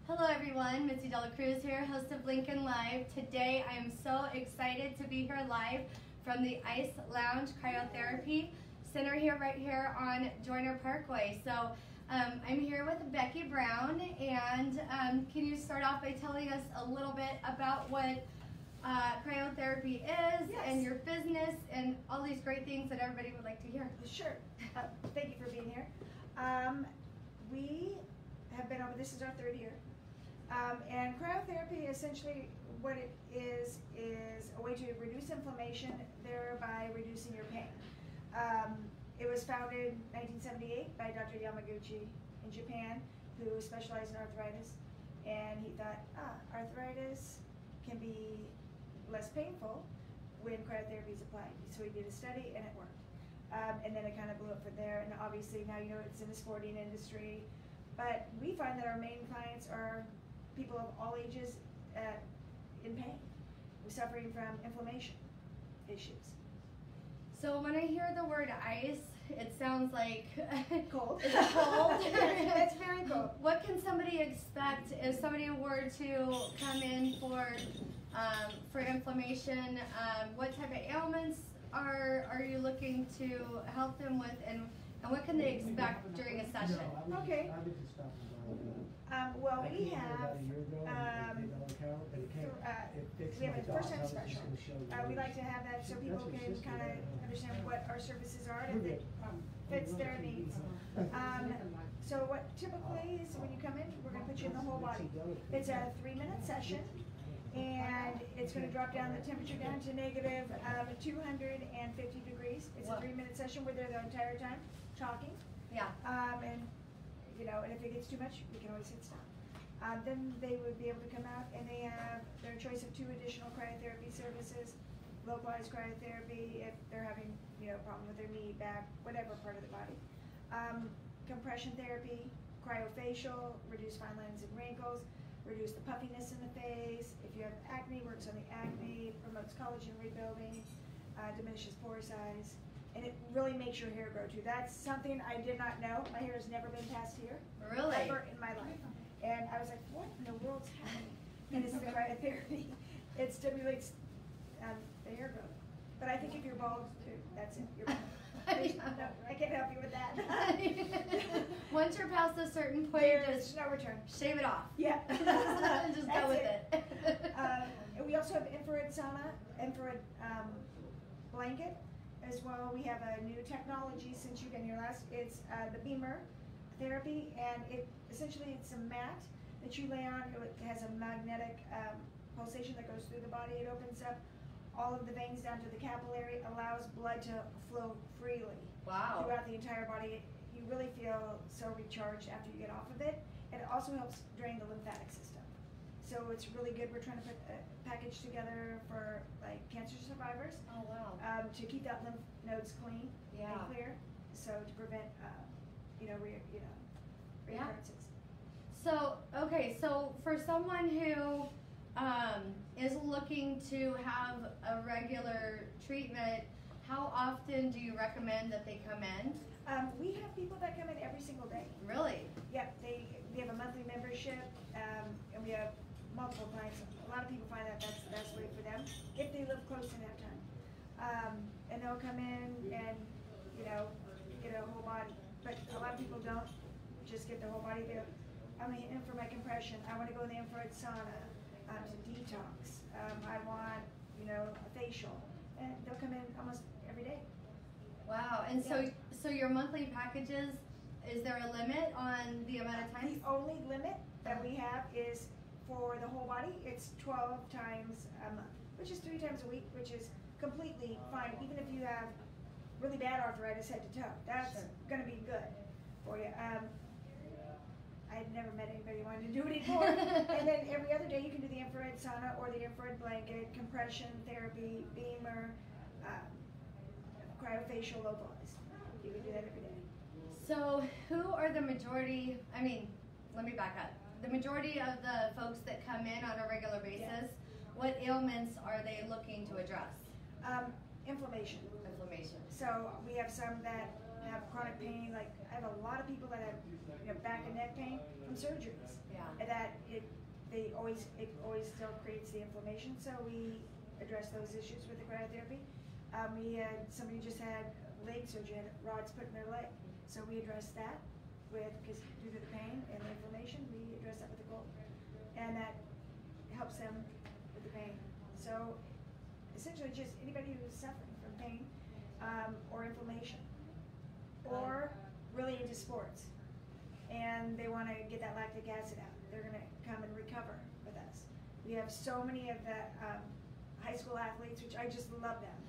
Hello everyone, Mitzi Cruz here, host of Lincoln Live. Today I am so excited to be here live from the Ice Lounge Cryotherapy Center right here on Joyner Parkway. So I'm here with Becky Brown, and can you start off by telling us a little bit about what cryotherapy is, yes, and your business and all these great things that everybody would like to hear? Sure. Thank you for being here. We have been over, this is our third year. And cryotherapy, essentially what it is a way to reduce inflammation, thereby reducing your pain. It was founded in 1978 by Dr. Yamaguchi in Japan, who specialized in arthritis. And he thought, arthritis can be less painful when cryotherapy is applied. So he did a study and it worked. And then it kind of blew up from there. And obviously now you know it's in the sporting industry. But we find that our main clients are people of all ages in pain. We're suffering from inflammation issues. So when I hear the word ice, it sounds like Cold. Is it cold? It's very cold. What can somebody expect if somebody were to come in for inflammation? What type of ailments are you looking to help them with, and what can they expect during a session? Okay. Well, we have a first-time special. We like to have that so people can kind of understand what our services are and if it fits their needs. So what typically is when you come in, we're going to put you in the whole body. It's a 3-minute session, and it's going to drop down the temperature down to negative 250 degrees. It's a 3-minute session. We're there the entire time talking. Yeah. And you know, and if it gets too much, we can always hit stop. Then they would be able to come out, and they have their choice of 2 additional cryotherapy services, localized cryotherapy if they're having, you know, a problem with their knee, back, whatever part of the body. Compression therapy, cryofacial, reduce fine lines and wrinkles, reduce the puffiness in the face. If you have acne, works on the acne, promotes collagen rebuilding, diminishes pore size. And it really makes your hair grow too. That's something I did not know. My hair has never been past here. Really? Ever in my life. And I was like, what in the world's happening? And it's the cryotherapy. It stimulates the hair growth. But I think if you're bald, that's it. You're bald. No, I can't help you with that. Once you're past a certain point, there's no return. Shave it off. Yeah. Just go with it. And we also have infrared sauna, infrared blanket. As well, we have a new technology since you've been here last. It's the beamer therapy, and essentially it's a mat that you lay on. It has a magnetic pulsation that goes through the body. It opens up all of the veins down to the capillary, allows blood to flow freely throughout the entire body. You really feel so recharged after you get off of it. And it also helps drain the lymphatic system. So it's really good. We're trying to put a package together for like cancer survivors. Oh wow! To keep that lymph nodes clean and clear, so to prevent recurrences. So okay, so for someone who is looking to have a regular treatment, how often do you recommend that they come in? We have people that come in every single day. Really? Yep. We have a monthly membership, and we have multiple clients. A lot of people find that that's the best way for them if they live close and have time. And they'll come in and, you know, get a whole body. But a lot of people don't just get the whole body. I'm in for my compression. I want to go in the infrared sauna to detox. I want, you know, a facial. And they'll come in almost every day. Wow. And so your monthly packages, is there a limit on the amount of time? The only limit that we have is for the whole body. It's 12 times a month, which is 3 times a week, which is completely fine, even if you have really bad arthritis head to toe. That's going to be good for you. I've never met anybody who wanted to do it anymore. And then every other day you can do the infrared sauna or the infrared blanket, compression therapy, beamer, cryofacial localized. You can do that every day. So who are the majority, let me back up. The majority of the folks that come in on a regular basis, what ailments are they looking to address? Inflammation. Inflammation. So we have some that have chronic pain. Like I have a lot of people that have back and neck pain from surgeries. Yeah. And that it always still creates the inflammation. So we address those issues with the cryotherapy. We had somebody just had leg surgery, had rods put in their leg, so we addressed that because due to the pain and the inflammation, we address that with the cold, and that helps them with the pain. So essentially, just anybody who's suffering from pain or inflammation, or really into sports, and they want to get that lactic acid out, they're going to come and recover with us. We have so many of the high school athletes, which I just love them.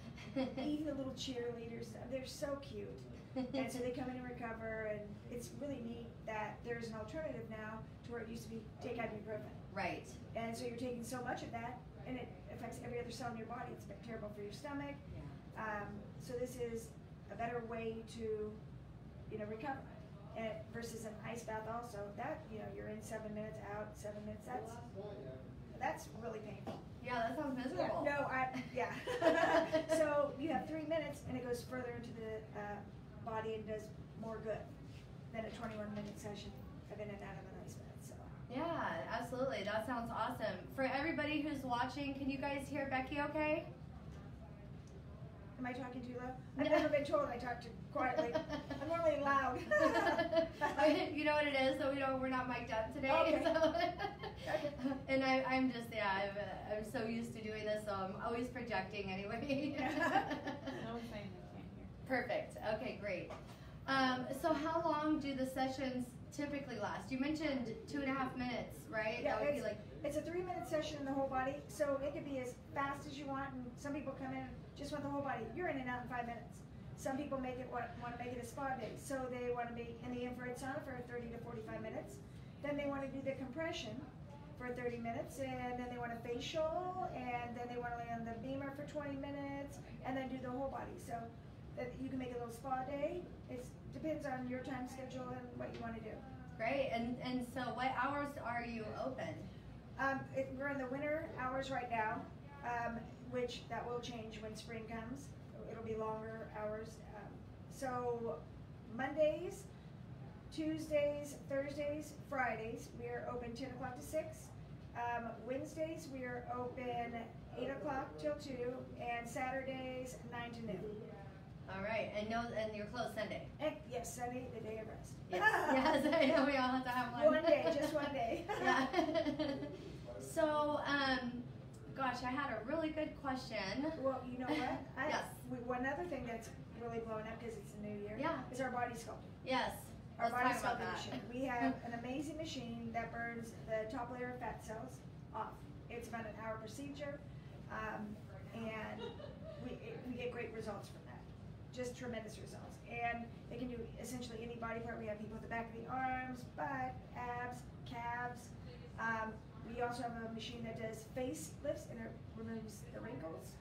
Even the little cheerleaders, they're so cute. And so they come in and recover, and it's really neat that there's an alternative now to where it used to be take ibuprofen. Right. And so you're taking so much of that, and it affects every other cell in your body. It's terrible for your stomach. Yeah. So this is a better way to, recover. And versus an ice bath also, that, you're in 7 minutes, out 7 minutes, that's really painful. Yeah, that sounds miserable. Yeah, so you have 3 minutes, and it goes further into the body and does more good than a 21-minute session of in and out of an ice bath. So. Yeah, absolutely. That sounds awesome. For everybody who's watching, can you guys hear Becky okay? Am I talking too loud? I've never been told I talk too quietly. I'm normally loud. You know what it is, so we're not mic'd up today. Okay. So. And I'm just, I'm so used to doing this, so I'm always projecting anyway. No saying they can't hear. Perfect. Okay, great. So how long do the sessions typically last? You mentioned 2.5 minutes, right? Yeah, that would be like. It's a 3-minute session in the whole body, so it could be as fast as you want, and some people come in just want the whole body. You're in and out in 5 minutes. Some people want to make it a spa day, so they want to be in the infrared sauna for 30 to 45 minutes. Then they want to do the compression for 30 minutes, and then they want a facial, and then they want to lay on the beamer for 20 minutes, and then do the whole body. So that you can make a little spa day. It depends on your time schedule and what you want to do. Great. And so what hours are you open? We're in the winter hours right now, which that will change when spring comes. It'll be longer hours. So Mondays, Tuesdays, Thursdays, Fridays, we are open 10 o'clock to 6. Wednesdays, we are open 8 o'clock till 2, and Saturdays, 9 to noon. All right. And you're closed Sunday. And yes, Sunday, the day of rest. Yes, yes, I know we all have to have one. One day, just one day. Yeah. So, gosh, I had a really good question. Well, you know what? Yes. One other thing that's really blowing up because it's a new year is our body sculpting. Yes. Our Let's body talk about sculpting that. machine. We have an amazing machine that burns the top layer of fat cells off. It's about an hour procedure, and we get great results from that. Just tremendous results. And it can do essentially any body part. We have people at the back of the arms, butt, abs, calves. We also have a machine that does face lifts, and it removes the wrinkles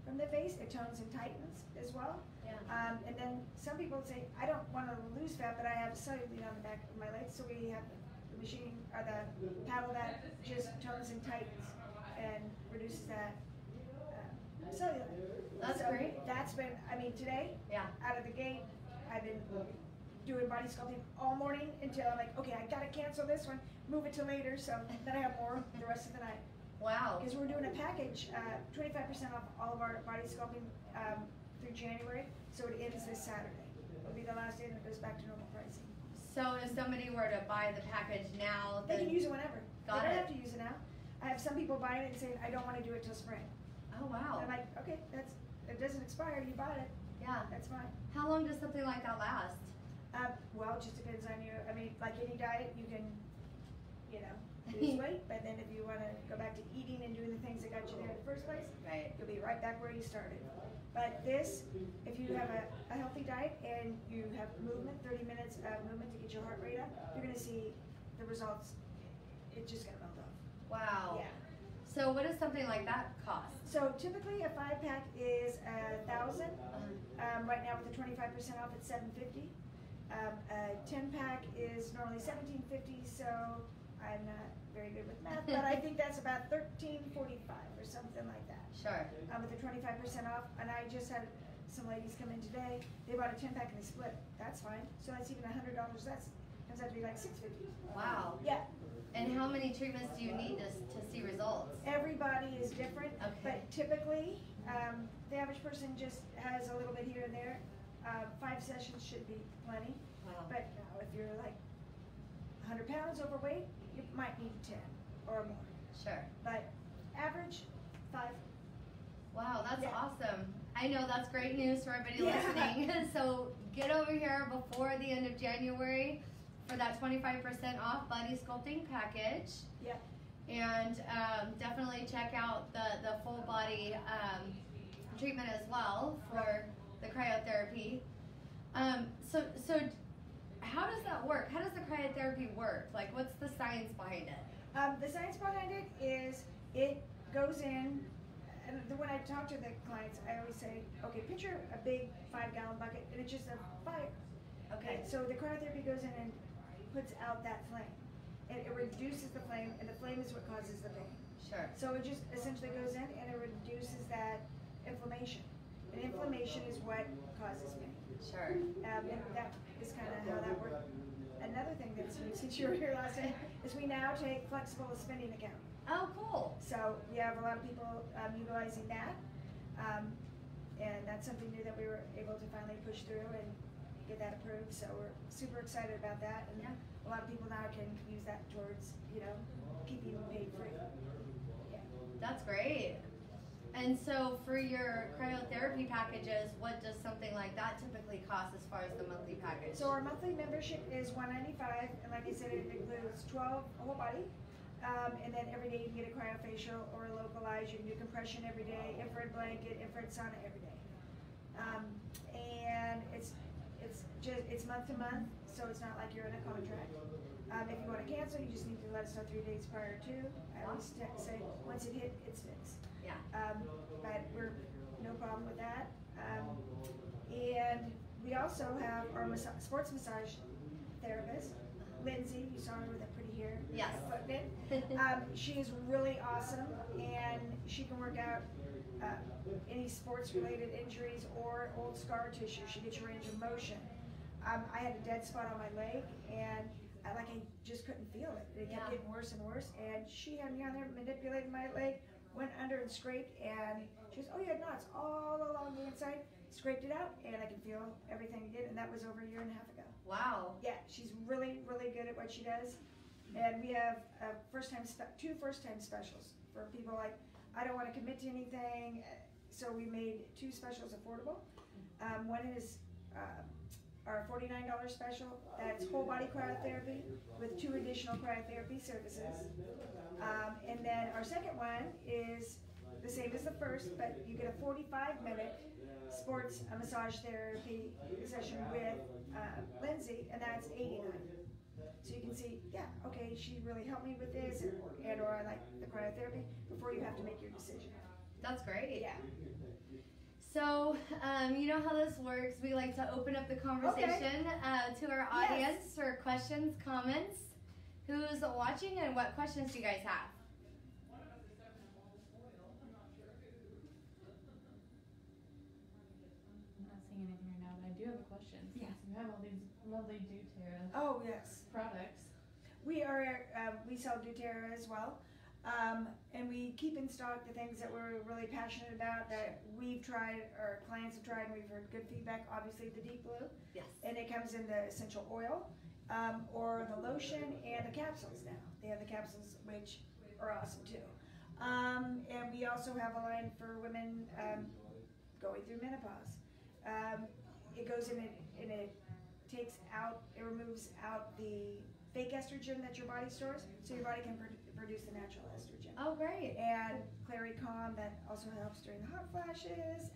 from the face. It tones and tightens as well. Yeah. And then some people say, I don't want to lose fat, but I have cellulite on the back of my legs. So we have the machine, or the paddle that just tones and tightens and reduces that cellulite. That's So great. That's been, today, out of the gate, I've been doing body sculpting all morning until I'm like, okay, I gotta cancel this one, move it to later, so then I have more the rest of the night. Wow. Because we're doing a package, 25% off all of our body sculpting through January, so it ends this Saturday. It'll be the last day, and it goes back to normal pricing. So if somebody were to buy the package now, They then can use it whenever. Got They don't it. have to use it now. I have some people buying it and saying, I don't want to do it till spring. Oh wow. And I'm like, okay, it doesn't expire, you bought it, Yeah. that's fine. How long does something like that last? Well, it just depends on you. Like any diet, you can, lose weight, but then if you want to go back to eating and doing the things that got you there in the first place, Right. you'll be right back where you started. But this, if you have a healthy diet and you have movement, 30 minutes of movement to get your heart rate up, you're going to see the results. It's just going to melt off. Wow. Yeah. So what does something like that cost? So typically a 5-pack is $1,000. Right now with the 25% off, it's $750. A 10-pack is normally $1,750. So I'm not very good with math, but I think that's about $1,345 or something like that. Sure. With the 25% off, and I just had some ladies come in today. They bought a 10-pack and they split. That's fine. So that's even $100 less. Comes out to be like $650. Wow. Yeah. And how many treatments do you need to see results? Everybody is different, Okay. but typically, the average person just has a little bit here and there. 5 sessions should be plenty. Wow. But now, if you're like 100 pounds overweight, you might need 10 or more. Sure. But average, 5. Wow, that's Yeah. awesome. I know that's great news for everybody Yeah. listening. So get over here before the end of January for that 25% off body sculpting package. Yeah. And definitely check out the full body treatment as well for the cryotherapy. So how does that work? How does the cryotherapy work? Like, what's the science behind it? The science behind it is it goes in, and when I talk to the clients, I always say, okay, picture a big 5-gallon bucket, and it's just a fire. Okay. So the cryotherapy goes in and puts out that flame. And it reduces the flame, and the flame is what causes the pain. Sure. So it just essentially goes in and it reduces that inflammation. And inflammation is what causes pain. Sure. And that is kind of how that works. Another thing that's new since you were here last time is we now take flexible spending account. Oh, cool. So we have a lot of people utilizing that. And that's something new that we were able to finally push through and get that approved. So we're super excited about that. And Yeah. a lot of people now can use that towards, keeping them paid free. Yeah. That's great. And so for your cryotherapy packages, what does something like that typically cost as far as the monthly package? So our monthly membership is $195, and like I said, it includes 12 whole body, and then every day you can get a cryofacial or a localized. You can do compression every day, infrared blanket, infrared sauna every day, and it's month to month, so it's not like you're in a contract. If you want to cancel, you just need to let us know 3 days prior to. I always say once it hit, it's fixed. Yeah. But we're no problem with that. And we also have our sports massage therapist, Lindsay. You saw her with that pretty hair. Yes. She is really awesome, and she can work out any sports-related injuries or old scar tissue. She gets your range of motion. I had a dead spot on my leg, and I just couldn't feel it. It kept getting worse and worse, and she had me on there manipulating my leg, went under and scraped, and she goes, oh, you had knots all along the inside. Scraped it out, and I can feel everything again, and that was over a year and a half ago. Wow. Yeah, she's really, really good at what she does. And we have two first-time specials for people like, I don't want to commit to anything, so we made 2 specials affordable. One is our $49 special, that's whole body cryotherapy with 2 additional cryotherapy services. And then our second one is the same as the first, but you get a 45-minute sports massage therapy session with Lindsay, and that's $89. So you can see, yeah, okay, she really helped me with this, and or I like the cryotherapy, before you have to make your decision. That's great. Yeah. So, you know how this works. We like to open up the conversation to our audience for questions, comments. Who's watching and what questions do you guys have? I'm not seeing anything right now, but I do have a question. Yeah. Since you have all these lovely Doterra Oh, yes. products. We sell Doterra as well. And we keep in stock the things that we're really passionate about, that we've tried, our clients have tried, and we've heard good feedback. Obviously, the Deep Blue. Yes. And it comes in the essential oil, or the lotion, and the capsules now. They have the capsules, which are awesome too. And we also have a line for women going through menopause. It goes in and it removes out the fake estrogen that your body stores, so your body can produce the natural estrogen. Oh, great. And Clary Calm, that also helps during the hot flashes.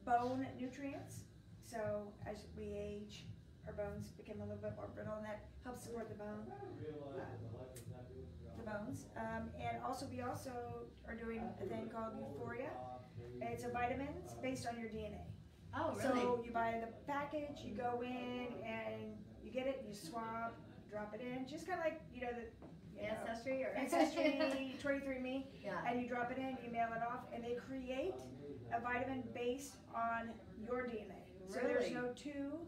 Bone nutrients, so as we age, our bones become a little bit more brittle, and that helps support the bones. And also we also are doing a thing called Euphoria. It's a vitamins based on your DNA. Oh, really? So you buy the package, you go in and you get it, you swab, drop it in, just kind of like, Ancestry or Ancestry, 23andMe, Yeah. and you drop it in, you mail it off, and they create a vitamin based on your DNA. So there's Really? no 2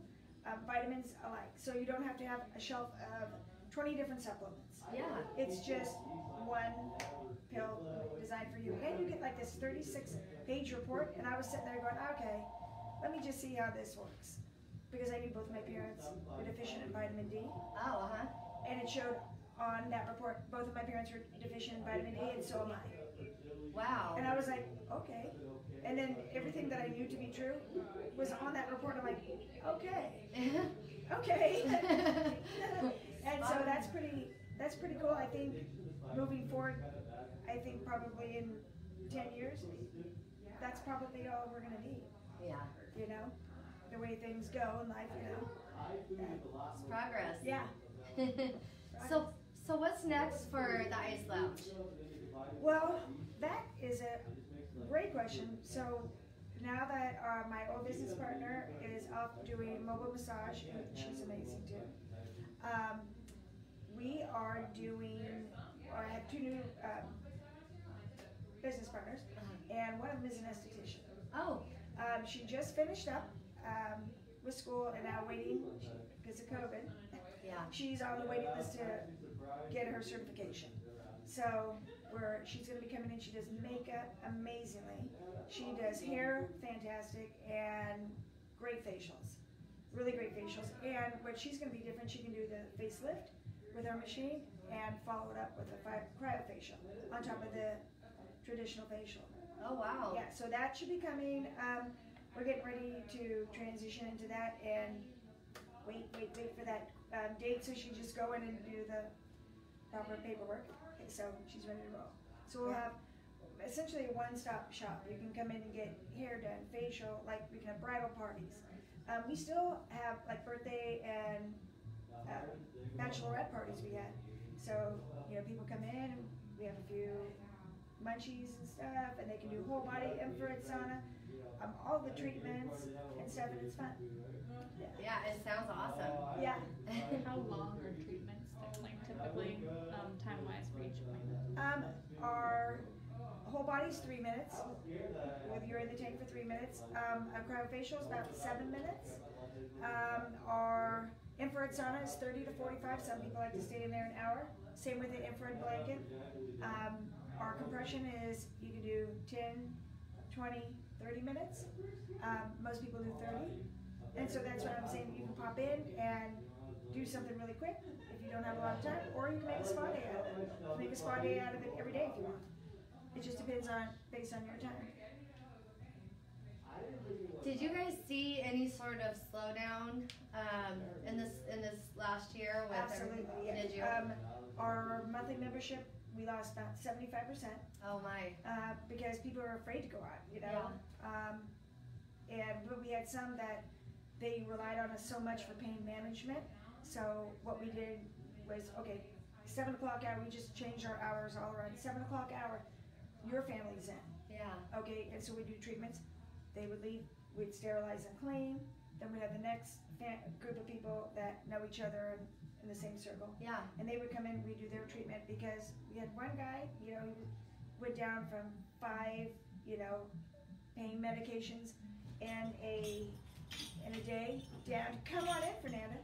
vitamins alike. So you don't have to have a shelf of 20 different supplements. Yeah. It's just one pill designed for you. And you get like this 36-page report, and I was sitting there going, okay, let me just see how this works. Because I knew both my parents were deficient in vitamin D. Oh, And it showed on that report, both of my parents were deficient in vitamin D, and so am I. Wow. And I was like, okay. And then everything that I knew to be true was on that report. I'm like, okay. Okay. And so that's pretty cool. I think moving forward, I think probably in 10 years, that's probably all we're going to need. Yeah. You know, the way things go in life, you know. It's progress. Yeah. So what's next for the Ice Lounge? Well, that is a great question. So now that my old business partner is off doing mobile massage, and she's amazing too. We are doing, or I have two new business partners, and one of them is an esthetician. Oh. She just finished up with school and now waiting because of COVID. Yeah. She's on the waiting list to get her certification. So she's going to be coming in. She does makeup amazingly. She does hair fantastic and great facials, really great facials. And what she's going to be different, she can do the facelift with our machine and follow it up with a cryofacial on top of the traditional facial. Oh, wow. Yeah, so that should be coming. We're getting ready to transition into that and wait for that date, so she just go in and do the proper paperwork. Okay, so she's ready to roll. So we'll have essentially a one-stop shop. You can come in and get hair done, facial, like we can have bridal parties. We still have like birthday and bachelorette parties we had. So, you know, people come in and we have a few munchies and stuff, and they can do whole body infrared sauna, all the treatments and stuff, and it's fun. Yeah, it sounds awesome. Yeah. How long are treatments, like typically, time-wise for each appointment? Our whole body's 3 minutes, whether you're in the tank for 3 minutes. A cryofacial is about 7 minutes. Our infrared sauna is 30 to 45. Some people like to stay in there an hour. Same with the infrared blanket. Our compression is, you can do 10, 20, 30 minutes. Most people do 30. And so that's what I'm saying. You can pop in and do something really quick if you don't have a lot of time, or you can make a spa day out of it. Make a spa day out of it every day if you want. It just depends based on your time. Did you guys see any sort of slowdown in this last year? With Absolutely. Yeah. Did you? Our monthly membership, we lost about 75%. Oh my. Because people are afraid to go out, you know. Yeah. But we had some that they relied on us so much for pain management. So what we did was, okay, 7 o'clock hour, we just changed our hours all around. 7 o'clock hour, your family's in. Yeah. Okay, and so we do treatments. They would leave, we'd sterilize and clean. Then we'd have the next group of people that know each other in the same circle. Yeah. And they would come in and redo their treatment, because we had one guy, you know, he went down from 5, you know, pain medications in a day down to, come on in, Fernanda.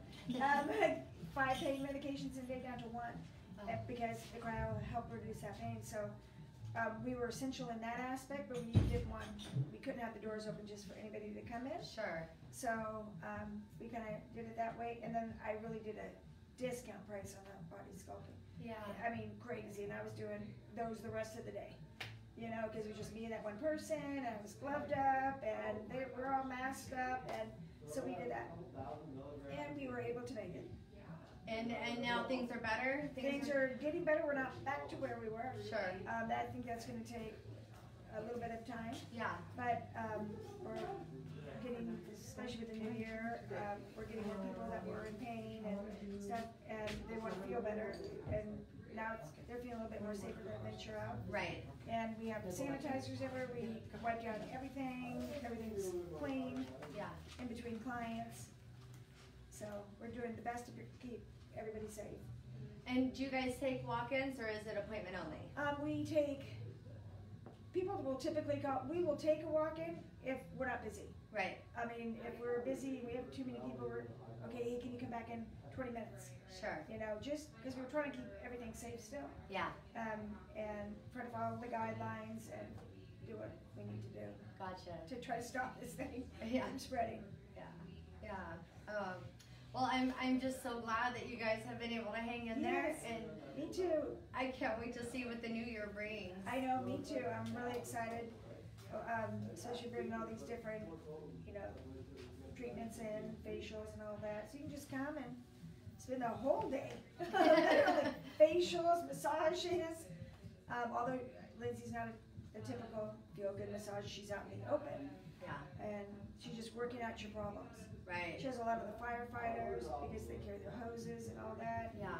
5 pain medications in a day down to 1, because the cryo helped reduce that pain. So we were essential in that aspect, but we couldn't have the doors open just for anybody to come in. Sure. So we kind of did it that way, and then I really did a discount price on the body sculpting. Yeah. I mean, crazy, and I was doing those the rest of the day. You know, because it was just me and that one person, and I was gloved up, and they were all masked up, and so we did that. And we were able to make it. And now things are better? Things are getting better. We're not back to where we were. Sure. I think that's going to take a little bit of time. Yeah. But we're getting, especially with the new year, we're getting more people that were in pain and stuff, and they want to feel better. And now they're feeling a little bit more safer to venture out. Right. And we have sanitizers everywhere. We wipe down everything. Everything's clean. Yeah. In between clients. So we're doing the best to keep everybody safe. And do you guys take walk-ins, or is it appointment only? We take, people will typically call, we will take a walk-in if we're not busy. Right. I mean, if we're busy, we have too many people, okay, hey, can you come back in 20 minutes. Sure. You know, just because we're trying to keep everything safe still. Yeah. And try to follow the guidelines and do what we need to do Gotcha. to try to stop this thing Yeah. from spreading. Yeah. Well, I'm just so glad that you guys have been able to hang in there, Yes. and Me too. I can't wait to see what the new year brings. I know, me too. I'm really excited. Especially bringing all these different, you know, treatments in, facials and all that. So you can just come and spend the whole day. Literally, facials, massages. Although Lindsay's not a typical feel-good massage, she's out in the open. Yeah. And she's just working out your problems. Right. She has a lot of the firefighters because they carry the hoses and all that. Yeah.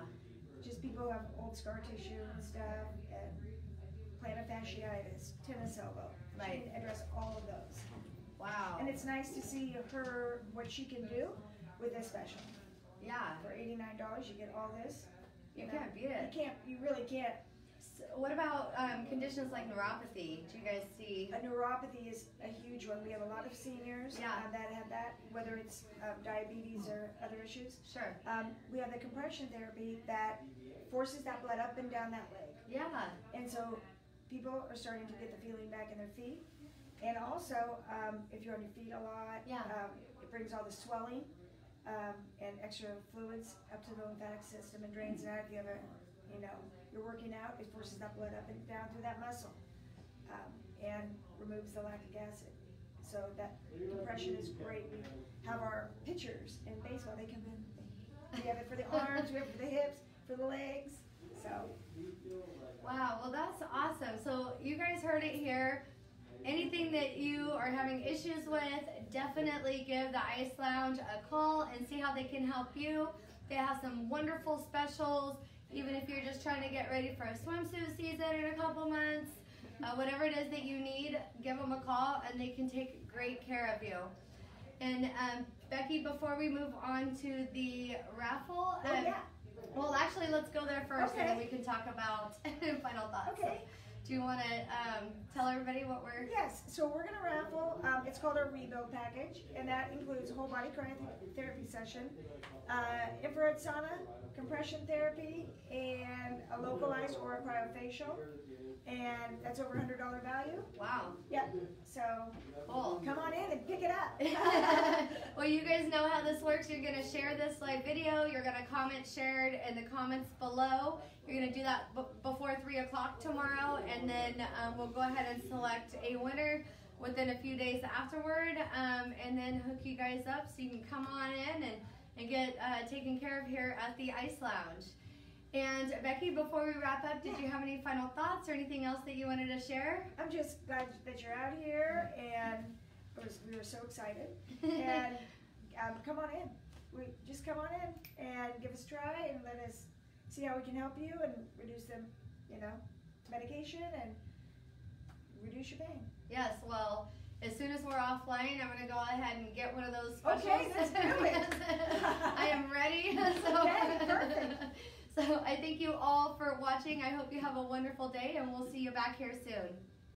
Just people who have old scar tissue and stuff, and plantar fasciitis, tennis elbow. Right. She can address all of those. Wow. And it's nice to see her, what she can do with this special. Yeah. For $89, you get all this. You know, can't beat it. You really can't. So what about conditions like neuropathy? Do you guys see? A neuropathy is a huge one. We have a lot of seniors Yeah. that have that, whether it's diabetes or other issues. Sure. We have the compression therapy that forces that blood up and down that leg. Yeah. And so people are starting to get the feeling back in their feet. And also, if you're on your feet a lot, Yeah. it brings all the swelling and extra fluids up to the lymphatic system and drains it out. If you have you're working out, it forces that blood up and down through that muscle and removes the lactic acid. So that compression is great. We have our pitchers in baseball. They come in. We have it for the arms, we have it for the hips, for the legs. So. Wow, well that's awesome. So you guys heard it here. Anything that you are having issues with, definitely give the Ice Lounge a call and see how they can help you. They have some wonderful specials, even if you're just trying to get ready for a swimsuit season in a couple months. Whatever it is that you need, give them a call and they can take great care of you. And Becky, before we move on to the raffle, well, actually, let's go there first, and then we can talk about final thoughts. Okay. So, do you want to tell everybody what we're... Yes, so we're going to raffle. It's called our Rebuild Package, and that includes whole body cryotherapy session, infrared sauna, compression therapy, and a localized or a cryofacial. And that's over $100 value. Wow. Yep. So cool. Come on in and pick it up. Well, you guys know how this works. You're going to share this live video. You're going to comment shared in the comments below. You're going to do that before 3 o'clock tomorrow. And then we'll go ahead and select a winner within a few days afterward. And then hook you guys up so you can come on in and get taken care of here at the Ice Lounge. And Becky, before we wrap up, did you have any final thoughts or anything else that you wanted to share? I'm just glad that you're out here, and we were so excited. And come on in. Just come on in and give us a try and let us see how we can help you and reduce the medication and reduce your pain. Yes, well, as soon as we're offline, I'm going to go ahead and get one of those specials. Okay, let's do it. I am ready. Okay, perfect. So I thank you all for watching. I hope you have a wonderful day, and we'll see you back here soon.